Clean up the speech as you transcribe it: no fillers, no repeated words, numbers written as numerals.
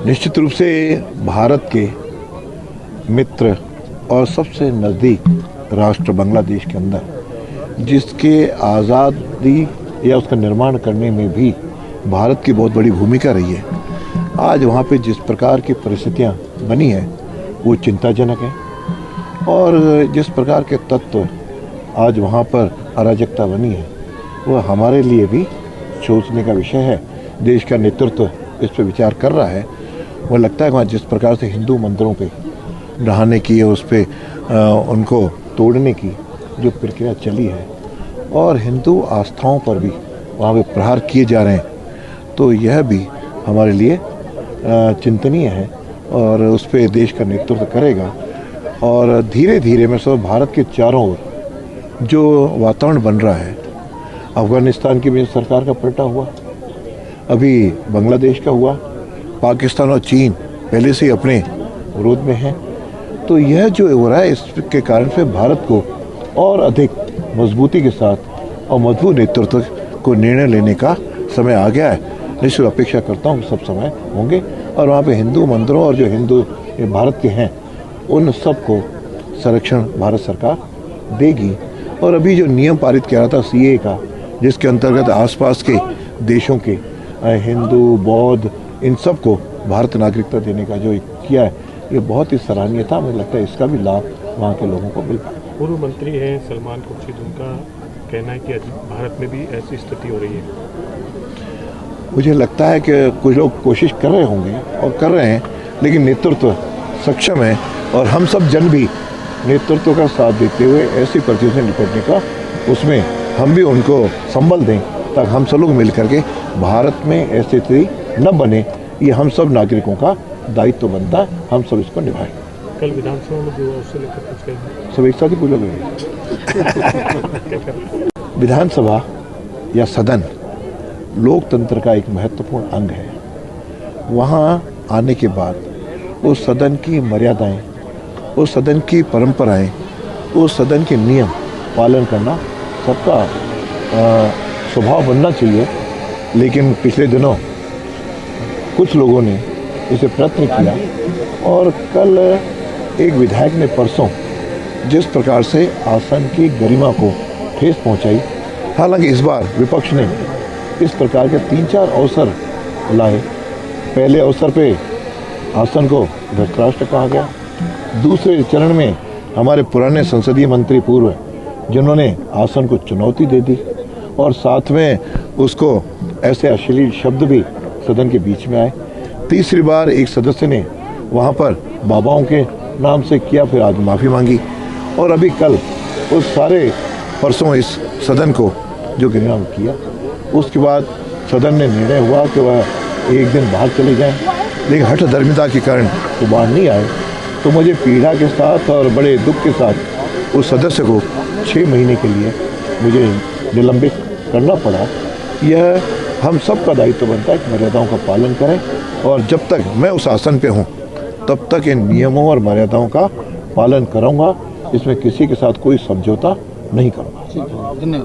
निश्चित रूप से भारत के मित्र और सबसे नज़दीक राष्ट्र बांग्लादेश के अंदर जिसके आज़ादी या उसका निर्माण करने में भी भारत की बहुत बड़ी भूमिका रही है, आज वहाँ पे जिस प्रकार की परिस्थितियाँ बनी हैं वो चिंताजनक है। और जिस प्रकार के तत्व आज वहाँ पर अराजकता बनी है वह हमारे लिए भी सोचने का विषय है। देश का नेतृत्व इस पर विचार कर रहा है। वो लगता है वहाँ जिस प्रकार से हिंदू मंदिरों पे ढहाने की और उस पर उनको तोड़ने की जो प्रक्रिया चली है और हिंदू आस्थाओं पर भी वहाँ पे प्रहार किए जा रहे हैं, तो यह भी हमारे लिए चिंतनीय है और उस पर देश का नेतृत्व करेगा। और धीरे धीरे मैं सब भारत के चारों ओर जो वातावरण बन रहा है, अफ़गानिस्तान की भी सरकार का पलटा हुआ, अभी बांग्लादेश का हुआ, पाकिस्तान और चीन पहले से ही अपने विरोध में हैं, तो यह जो हो रहा है इसके कारण से भारत को और अधिक मजबूती के साथ और मजबूत नेतृत्व को निर्णय लेने का समय आ गया है। निश्चित अपेक्षा करता हूँ सब समय होंगे और वहाँ पे हिंदू मंदिरों और जो हिंदू भारत के हैं उन सब को संरक्षण भारत सरकार देगी। और अभी जो नियम पारित किया था CAA का, जिसके अंतर्गत आसपास के देशों के हिंदू बौद्ध इन सब को भारत नागरिकता देने का जो किया है, ये बहुत ही सराहनीय था। मुझे लगता है इसका भी लाभ वहाँ के लोगों को मिल पाएगा। पूर्व मंत्री हैं सलमान खुर्शीद, उनका कहना है कि भारत में भी ऐसी स्थिति हो रही है। मुझे लगता है कि कुछ लोग कोशिश कर रहे होंगे और कर रहे हैं, लेकिन नेतृत्व सक्षम है और हम सब जन भी नेतृत्व का साथ देते हुए ऐसी परिस्थितियों से निपटने का उसमें हम भी उनको संबल दें ताकि हम सब लोग मिल करके भारत में ऐसी स्थिति न बने। ये हम सब नागरिकों का दायित्व बनता है, हम सब इसको निभाएं। कल विधानसभा में जो उससे लेकर कुछ कहेंगे सब एक साथ ही पूछोगे। विधानसभा या सदन लोकतंत्र का एक महत्वपूर्ण अंग है। वहाँ आने के बाद उस सदन की मर्यादाएं, उस सदन की परंपराएं, उस सदन के नियम पालन करना सबका स्वभाव बनना चाहिए। लेकिन पिछले दिनों कुछ लोगों ने इसे प्रयत्न किया और कल एक विधायक ने परसों जिस प्रकार से आसन की गरिमा को ठेस पहुंचाई, हालांकि इस बार विपक्ष ने इस प्रकार के 3-4 अवसर लाए। पहले अवसर पे आसन को धृतराष्ट्र कहा गया, दूसरे चरण में हमारे पुराने संसदीय मंत्री पूर्व जिन्होंने आसन को चुनौती दे दी और साथ में उसको ऐसे अश्लील शब्द भी सदन के बीच में आए। तीसरी बार एक सदस्य ने वहाँ पर बाबाओं के नाम से किया, फिर आज माफ़ी मांगी और अभी कल उस सारे परसों इस सदन को जो घृणा किया, उसके बाद सदन ने निर्णय हुआ कि वह एक दिन बाहर चले जाएं, लेकिन हठधर्मिता के कारण वो बाहर नहीं आए। तो मुझे पीड़ा के साथ और बड़े दुख के साथ उस सदस्य को 6 महीने के लिए मुझे निलंबित करना पड़ा। यह हम सब का दायित्व बनता है कि मर्यादाओं का पालन करें और जब तक मैं उस आसन पे हूँ तब तक इन नियमों और मर्यादाओं का पालन करूँगा। इसमें किसी के साथ कोई समझौता नहीं करूँगा।